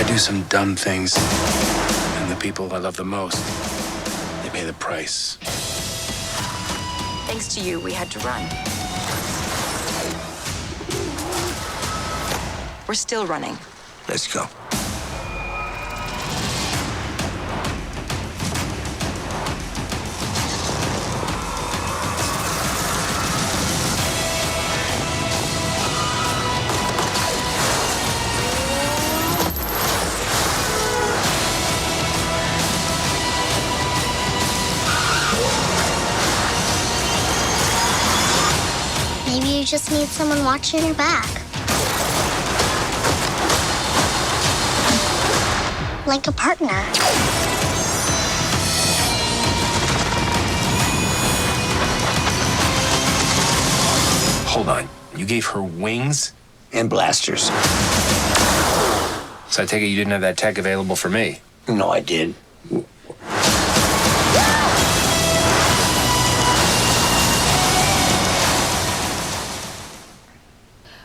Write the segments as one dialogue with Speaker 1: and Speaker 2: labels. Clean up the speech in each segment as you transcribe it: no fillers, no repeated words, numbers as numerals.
Speaker 1: I do some dumb things, and the people I love the most, they pay the price.
Speaker 2: Thanks to you, we had to run. We're still running.
Speaker 1: Let's go.
Speaker 3: Maybe you just need someone watching your back. Like a partner.
Speaker 1: Hold on. You gave her wings?
Speaker 4: And blasters.
Speaker 1: So I take it you didn't have that tech available for me?
Speaker 4: No, I did.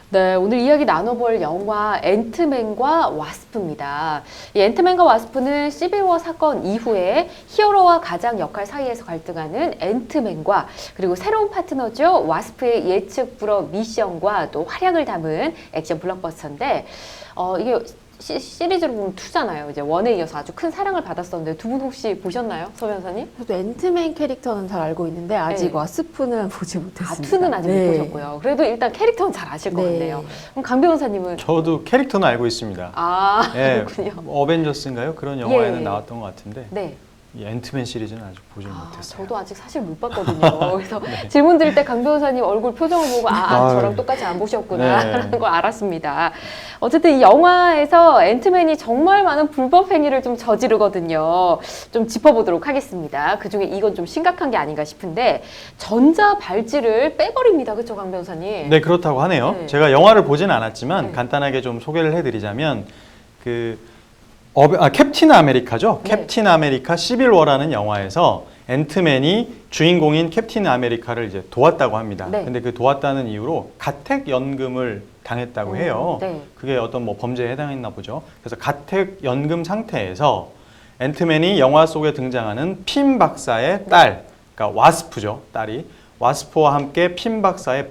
Speaker 5: 네, 오늘 이야기 나눠볼 영화 앤트맨과 와스프입니다. 이 앤트맨과 와스프는 시빌워 사건 이후에 히어로와 가장 역할 사이에서 갈등하는 앤트맨과 그리고 새로운 파트너죠. 와스프의 예측 불허 미션과 또 활약을 담은 액션 블록버스터인데 이게 시리즈로 보면 2잖아요. 이제 1에 이어서 아주 큰 사랑을 받았었는데 두 분 혹시 보셨나요? 서 변호사님?
Speaker 6: 저도 앤트맨 캐릭터는 잘 알고 있는데 아직
Speaker 5: 네.
Speaker 6: 와스프는 보지 못했습니다.
Speaker 5: 2는 아직
Speaker 6: 네.
Speaker 5: 못 보셨고요. 그래도 일단 캐릭터는 잘 아실 것
Speaker 6: 네.
Speaker 5: 같네요. 그럼 강 변호사님은?
Speaker 7: 저도 캐릭터는 알고 있습니다.
Speaker 5: 아,
Speaker 7: 예,
Speaker 5: 그렇군요.
Speaker 7: 어벤져스인가요? 그런 영화에는
Speaker 5: 예.
Speaker 7: 나왔던 것 같은데
Speaker 5: 네.
Speaker 7: 이 앤트맨 시리즈는 아직 보지 못했어요.
Speaker 5: 저도 아직 사실 못 봤거든요. 그래서 질문 드릴 때 강 변호사님 얼굴 표정을 보고 저랑 똑같이 안 보셨구나
Speaker 7: 네.
Speaker 5: 라는 걸 알았습니다. 어쨌든 이 영화에서 앤트맨이 정말 많은 불법 행위를 좀 저지르거든요. 좀 짚어보도록 하겠습니다. 그중에 이건 좀 심각한 게 아닌가 싶은데 전자 발찌를 빼버립니다. 그렇죠, 강 변호사님?
Speaker 7: 네, 그렇다고 하네요.
Speaker 5: 네.
Speaker 7: 제가 영화를 보진 않았지만
Speaker 5: 네.
Speaker 7: 간단하게 좀 소개를 해드리자면 캡틴 아메리카죠.
Speaker 5: 네.
Speaker 7: 캡틴 아메리카 시빌워라는 영화에서 앤트맨이 주인공인 캡틴 아메리카를 이제 도왔다고 합니다.
Speaker 5: 네.
Speaker 7: 근데 그 도왔다는 이유로 가택 연금을 당했다고 해요.
Speaker 5: 네.
Speaker 7: 그게 어떤 뭐 범죄에 해당했나 보죠. 그래서 가택 연금 상태에서 앤트맨이 영화 속에 등장하는 핀 박사의 딸, 그러니까 와스프죠, 딸이. 와스프와 함께 핀 박사의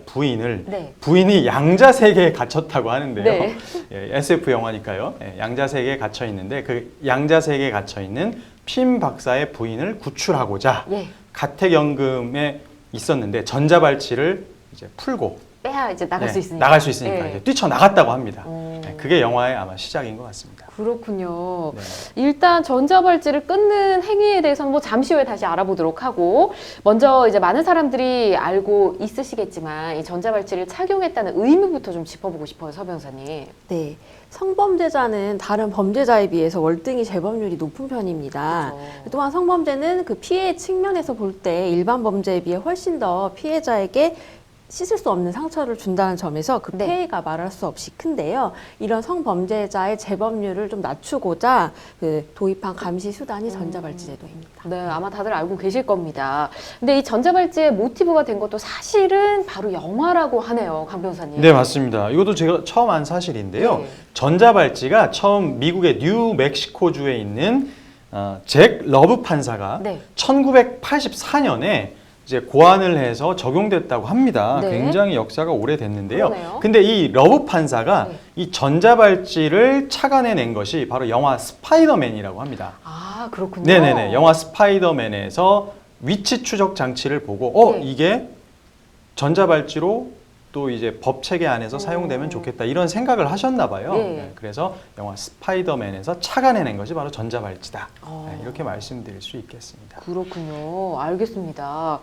Speaker 7: 부인이 양자 세계에 갇혔다고 하는데요.
Speaker 5: 네.
Speaker 7: 예, SF 영화니까요. 예, 양자 세계에 갇혀 있는데 그 양자 세계에 갇혀 있는 핀 박사의 부인을 구출하고자
Speaker 5: 예.
Speaker 7: 가택연금에 있었는데 전자발찌를 이제 풀고
Speaker 5: 빼야 이제 나갈 수 있으니까.
Speaker 7: 나갈 수 있으니까
Speaker 5: 예.
Speaker 7: 이제 뛰쳐나갔다고 합니다. 예, 그게 영화의 아마 시작인 것 같습니다.
Speaker 5: 그렇군요.
Speaker 7: 네.
Speaker 5: 일단 전자발찌를 끊는 행위에 대해서는 뭐 잠시 후에 다시 알아보도록 하고 먼저 이제 많은 사람들이 알고 있으시겠지만 이 전자발찌를 착용했다는 의무부터 좀 짚어보고 싶어요, 서 변호사님.
Speaker 6: 네. 성범죄자는 다른 범죄자에 비해서 월등히 재범률이 높은 편입니다.
Speaker 5: 그렇죠.
Speaker 6: 또한 성범죄는 그 피해 측면에서 볼 때 일반 범죄에 비해 훨씬 더 피해자에게 씻을 수 없는 상처를 준다는 점에서 그
Speaker 5: 네.
Speaker 6: 폐해가 말할 수 없이 큰데요. 이런 성범죄자의 재범률을 좀 낮추고자 그 도입한 감시 수단이 전자발찌 제도입니다.
Speaker 5: 네, 아마 다들 알고 계실 겁니다. 근데 이 전자발찌의 모티브가 된 것도 사실은 바로 영화라고 하네요, 강 변호사님.
Speaker 7: 네, 맞습니다. 이것도 제가 처음 한 사실인데요.
Speaker 5: 네.
Speaker 7: 전자발찌가 처음 미국의 뉴멕시코주에 있는 잭 러브 판사가
Speaker 5: 네.
Speaker 7: 1984년에 이제 고안을 해서 적용됐다고 합니다.
Speaker 5: 네.
Speaker 7: 굉장히 역사가 오래됐는데요.
Speaker 5: 그러네요.
Speaker 7: 근데 이 러브 판사가
Speaker 5: 네.
Speaker 7: 이 전자발찌를 착안해낸 것이 바로 영화 스파이더맨이라고 합니다.
Speaker 5: 아, 그렇군요.
Speaker 7: 네네네. 영화 스파이더맨에서 위치 추적 장치를 보고
Speaker 5: 네.
Speaker 7: 이게 전자발찌로 또 이제 법 체계 안에서 사용되면 좋겠다 이런 생각을 하셨나 봐요.
Speaker 5: 네.
Speaker 7: 네, 그래서 영화 스파이더맨에서 착안해낸 것이 바로 전자발찌다.
Speaker 5: 어.
Speaker 7: 네, 이렇게 말씀드릴 수 있겠습니다.
Speaker 5: 그렇군요. 알겠습니다.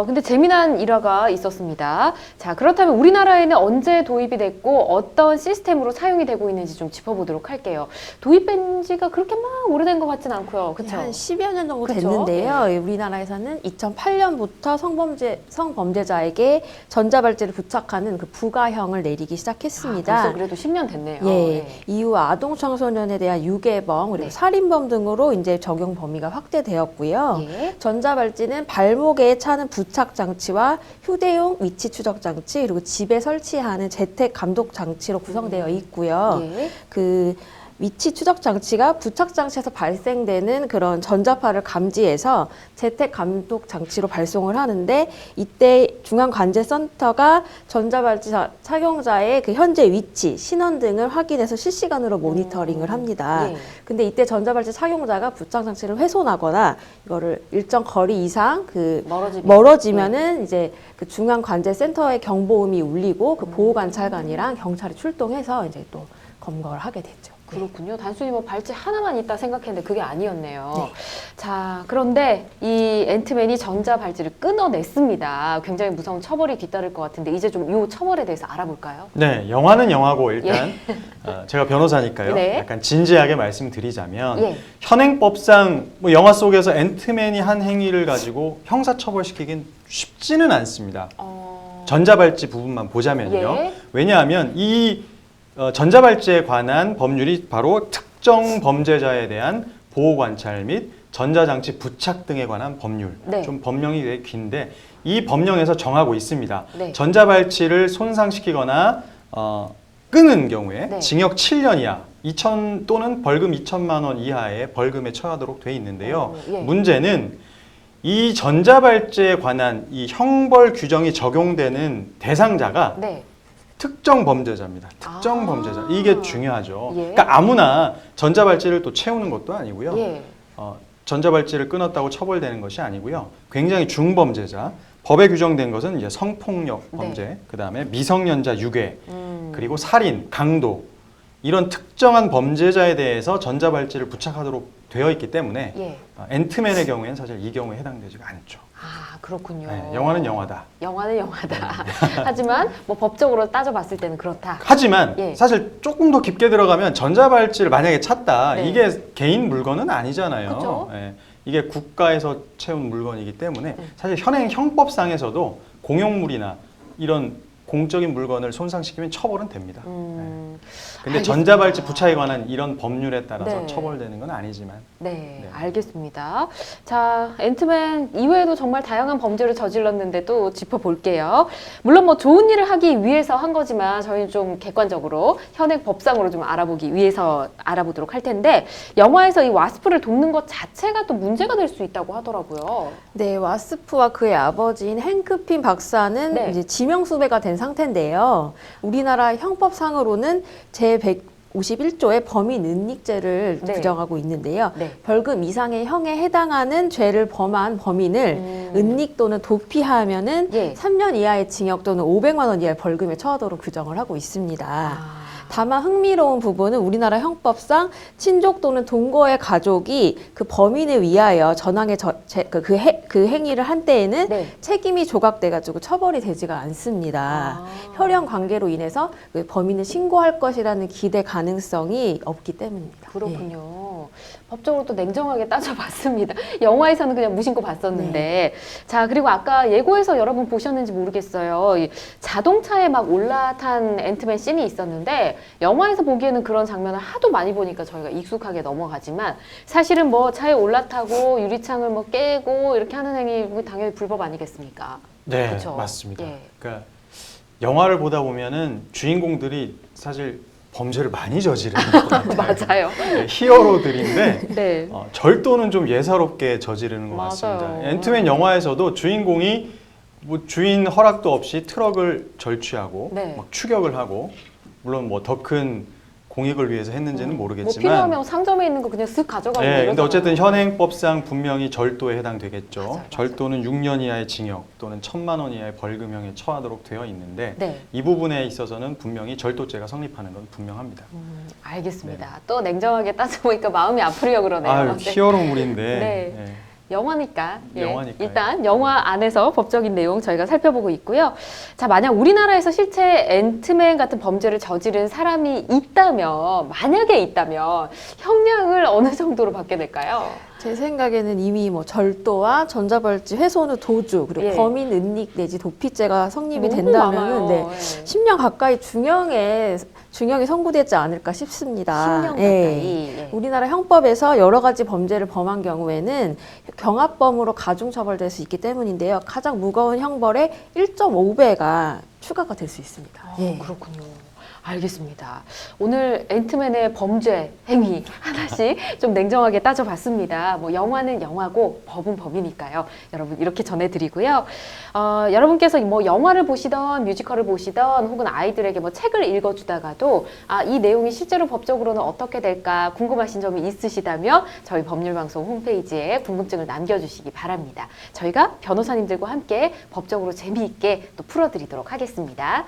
Speaker 5: 근데 재미난 일화가 있었습니다. 자, 그렇다면 우리나라에는 언제 도입이 됐고 어떤 시스템으로 사용이 되고 있는지 좀 짚어보도록 할게요. 도입된 지가 그렇게 막 오래된 것 같진 않고요. 그렇죠?
Speaker 6: 한 10여 년 정도
Speaker 5: 그쵸?
Speaker 6: 됐는데요. 우리나라에서는 2008년부터 성범죄자에게 전자발찌를 부착하는 그 부가형을 내리기 시작했습니다.
Speaker 5: 벌써 그래도 10년 됐네요.
Speaker 6: 예,
Speaker 5: 네.
Speaker 6: 이후 아동 청소년에 대한 유괴범 그리고
Speaker 5: 네.
Speaker 6: 살인범 등으로 이제 적용 범위가 확대되었고요.
Speaker 5: 예.
Speaker 6: 전자발찌는 발목에 차는 부착 장치와 휴대용 위치 추적 장치 그리고 집에 설치하는 재택 감독 장치로 구성되어 있고요.
Speaker 5: 예.
Speaker 6: 그 위치 추적 장치가 부착 장치에서 발생되는 그런 전자파를 감지해서 재택 감독 장치로 발송을 하는데 이때 중앙관제센터가 전자발찌 착용자의 그 현재 위치, 신원 등을 확인해서 실시간으로 모니터링을 합니다.
Speaker 5: 예.
Speaker 6: 근데 이때 전자발찌 착용자가 부착 장치를 훼손하거나 이거를 일정 거리 이상 멀어지면은 이제 그 중앙관제센터의 경보음이 울리고 그 보호관찰관이랑 경찰이 출동해서 이제 또 검거를 하게 됐죠.
Speaker 5: 그렇군요. 단순히 뭐 발찌 하나만 있다 생각했는데 그게 아니었네요.
Speaker 6: 네.
Speaker 5: 자, 그런데 이 앤트맨이 전자 발찌를 끊어냈습니다. 굉장히 무서운 처벌이 뒤따를 것 같은데 이제 좀 이 처벌에 대해서 알아볼까요?
Speaker 7: 네, 영화는 영화고 일단 제가 변호사니까요.
Speaker 5: 네.
Speaker 7: 약간 진지하게 말씀드리자면
Speaker 5: 예.
Speaker 7: 현행법상 뭐 영화 속에서 앤트맨이 한 행위를 가지고 형사처벌시키긴 쉽지는 않습니다. 전자발찌 부분만 보자면요.
Speaker 5: 예.
Speaker 7: 왜냐하면 이 전자발찌에 관한 법률이 바로 특정 범죄자에 대한 보호관찰 및 전자장치 부착 등에 관한 법률.
Speaker 5: 네.
Speaker 7: 좀 법령이 되게 긴데 이 법령에서 정하고 있습니다.
Speaker 5: 네.
Speaker 7: 전자발찌를 손상시키거나 끊은 경우에
Speaker 5: 네.
Speaker 7: 징역 7년 이하 2천 또는 벌금 2천만 원 이하의 벌금에 처하도록 돼 있는데요.
Speaker 5: 예.
Speaker 7: 문제는 이 전자발찌에 관한 이 형벌 규정이 적용되는 대상자가
Speaker 5: 네.
Speaker 7: 특정 범죄자입니다. 특정
Speaker 5: 아.
Speaker 7: 범죄자. 이게 중요하죠.
Speaker 5: 예.
Speaker 7: 그러니까 아무나 전자발찌를 또 채우는 것도 아니고요.
Speaker 5: 예.
Speaker 7: 전자발찌를 끊었다고 처벌되는 것이 아니고요. 굉장히 중범죄자. 법에 규정된 것은 이제 성폭력 범죄,
Speaker 5: 네.
Speaker 7: 그다음에 미성년자 유괴, 그리고 살인, 강도 이런 특정한 범죄자에 대해서 전자발찌를 부착하도록 되어 있기 때문에
Speaker 5: 예.
Speaker 7: 앤트맨의 경우에는 사실 이 경우에 해당되지가 않죠.
Speaker 5: 아, 그렇군요.
Speaker 7: 네, 영화는 영화다.
Speaker 5: 영화는 영화다. 하지만 뭐 법적으로 따져봤을 때는 그렇다.
Speaker 7: 하지만
Speaker 5: 예.
Speaker 7: 사실 조금 더 깊게 들어가면 전자발찌를 만약에 찾다
Speaker 5: 네.
Speaker 7: 이게 개인 물건은 아니잖아요.
Speaker 5: 그쵸?
Speaker 7: 예, 이게 국가에서 채운 물건이기 때문에 사실 현행 형법상에서도 공용물이나 이런 공적인 물건을 손상시키면 처벌은 됩니다. 근데
Speaker 5: 알겠습니다.
Speaker 7: 전자발찌 부착에 관한 이런 법률에 따라서
Speaker 5: 네.
Speaker 7: 처벌되는 건 아니지만
Speaker 5: 네,
Speaker 7: 네.
Speaker 5: 알겠습니다. 자, 앤트맨 이외에도 정말 다양한 범죄를 저질렀는데도 짚어볼게요. 물론 뭐 좋은 일을 하기 위해서 한 거지만 저희는 좀 객관적으로 현행 법상으로 좀 알아보기 위해서 알아보도록 할 텐데 영화에서 이 와스프를 돕는 것 자체가 또 문제가 될 수 있다고 하더라고요.
Speaker 6: 네, 와스프와 그의 아버지인 행크 핀 박사는
Speaker 5: 네.
Speaker 6: 이제 지명수배가 된 상태인데요. 우리나라 형법상으로는 제151조의 범인 은닉죄를
Speaker 5: 네.
Speaker 6: 규정하고 있는데요.
Speaker 5: 네.
Speaker 6: 벌금 이상의 형에 해당하는 죄를 범한 범인을 은닉 또는 도피하면은
Speaker 5: 예.
Speaker 6: 3년 이하의 징역 또는 500만 원 이하의 벌금에 처하도록 규정을 하고 있습니다. 다만 흥미로운 부분은 우리나라 형법상 친족 또는 동거의 가족이 그 범인을 위하여 전항의 그 행위를 한 때에는
Speaker 5: 네.
Speaker 6: 책임이 조각돼가지고 처벌이 되지가 않습니다. 혈연 관계로 인해서 그 범인을 신고할 것이라는 기대 가능성이 없기 때문입니다.
Speaker 5: 그렇군요. 법적으로 또 냉정하게 따져봤습니다. 영화에서는 그냥 무심코 봤었는데. 자, 그리고 아까 예고에서 여러분 보셨는지 모르겠어요. 이 자동차에 막 올라탄 앤트맨 씬이 있었는데 영화에서 보기에는 그런 장면을 하도 많이 보니까 저희가 익숙하게 넘어가지만 사실은 뭐 차에 올라타고 유리창을 뭐 깨고 이렇게 하는 행위 당연히 불법 아니겠습니까?
Speaker 7: 네,
Speaker 5: 그쵸?
Speaker 7: 맞습니다.
Speaker 5: 예.
Speaker 7: 그러니까 영화를 보다 보면은 주인공들이 사실 범죄를 많이 저지르는 것 같아요.
Speaker 5: 맞아요.
Speaker 7: 네, 히어로들인데
Speaker 5: 네.
Speaker 7: 절도는 좀 예사롭게 저지르는 것
Speaker 5: 맞아요.
Speaker 7: 같습니다. 앤트맨 영화에서도 주인공이 뭐 주인 허락도 없이 트럭을 절취하고
Speaker 5: 네.
Speaker 7: 막 추격을 하고 물론 뭐 더 큰 공익을 위해서 했는지는
Speaker 5: 뭐
Speaker 7: 모르겠지만
Speaker 5: 필요하면 상점에 있는 거 그냥 쓱 가져가고
Speaker 7: 네, 근데
Speaker 5: 이러잖아요.
Speaker 7: 어쨌든 현행법상 분명히 절도에 해당되겠죠.
Speaker 5: 맞아요.
Speaker 7: 절도는 6년 이하의 징역 또는 1,000만 원 이하의 벌금형에 처하도록 되어 있는데
Speaker 5: 네.
Speaker 7: 이 부분에 있어서는 분명히 절도죄가 성립하는 건 분명합니다.
Speaker 5: 알겠습니다. 또 냉정하게 따져보니까 마음이 아프려 그러네요.
Speaker 7: 아유,
Speaker 5: 네.
Speaker 7: 히어로물인데.
Speaker 5: 네.
Speaker 7: 네.
Speaker 5: 영화니까. 예.
Speaker 7: 영화니까요.
Speaker 5: 일단 영화 안에서 법적인 내용 저희가 살펴보고 있고요. 자, 만약 우리나라에서 실제 앤트맨 같은 범죄를 저지른 사람이 있다면, 만약에 있다면 형량을 어느 정도로 받게 될까요?
Speaker 6: 제 생각에는 이미 뭐 절도와 전자발찌 훼손 후 도주 그리고
Speaker 5: 예.
Speaker 6: 범인 은닉 내지 도피죄가 성립이
Speaker 5: 너무
Speaker 6: 된다면은
Speaker 5: 많아요.
Speaker 6: 네,
Speaker 5: 예.
Speaker 6: 10년 가까이 중형이 선고되지 않을까 싶습니다.
Speaker 5: 10년 가까이.
Speaker 6: 예.
Speaker 5: 예.
Speaker 6: 우리나라 형법에서 여러 가지 범죄를 범한 경우에는 경합범으로 가중처벌될 수 있기 때문인데요. 가장 무거운 형벌의 1.5배가 추가가 될 수 있습니다. 예.
Speaker 5: 그렇군요. 알겠습니다. 오늘 앤트맨의 범죄 행위 하나씩 좀 냉정하게 따져봤습니다. 뭐 영화는 영화고 법은 법이니까요. 여러분 이렇게 전해드리고요. 여러분께서 뭐 영화를 보시던 뮤지컬을 보시던 혹은 아이들에게 뭐 책을 읽어주다가도 이 내용이 실제로 법적으로는 어떻게 될까 궁금하신 점이 있으시다면 저희 법률방송 홈페이지에 궁금증을 남겨주시기 바랍니다. 저희가 변호사님들과 함께 법적으로 재미있게 또 풀어드리도록 하겠습니다.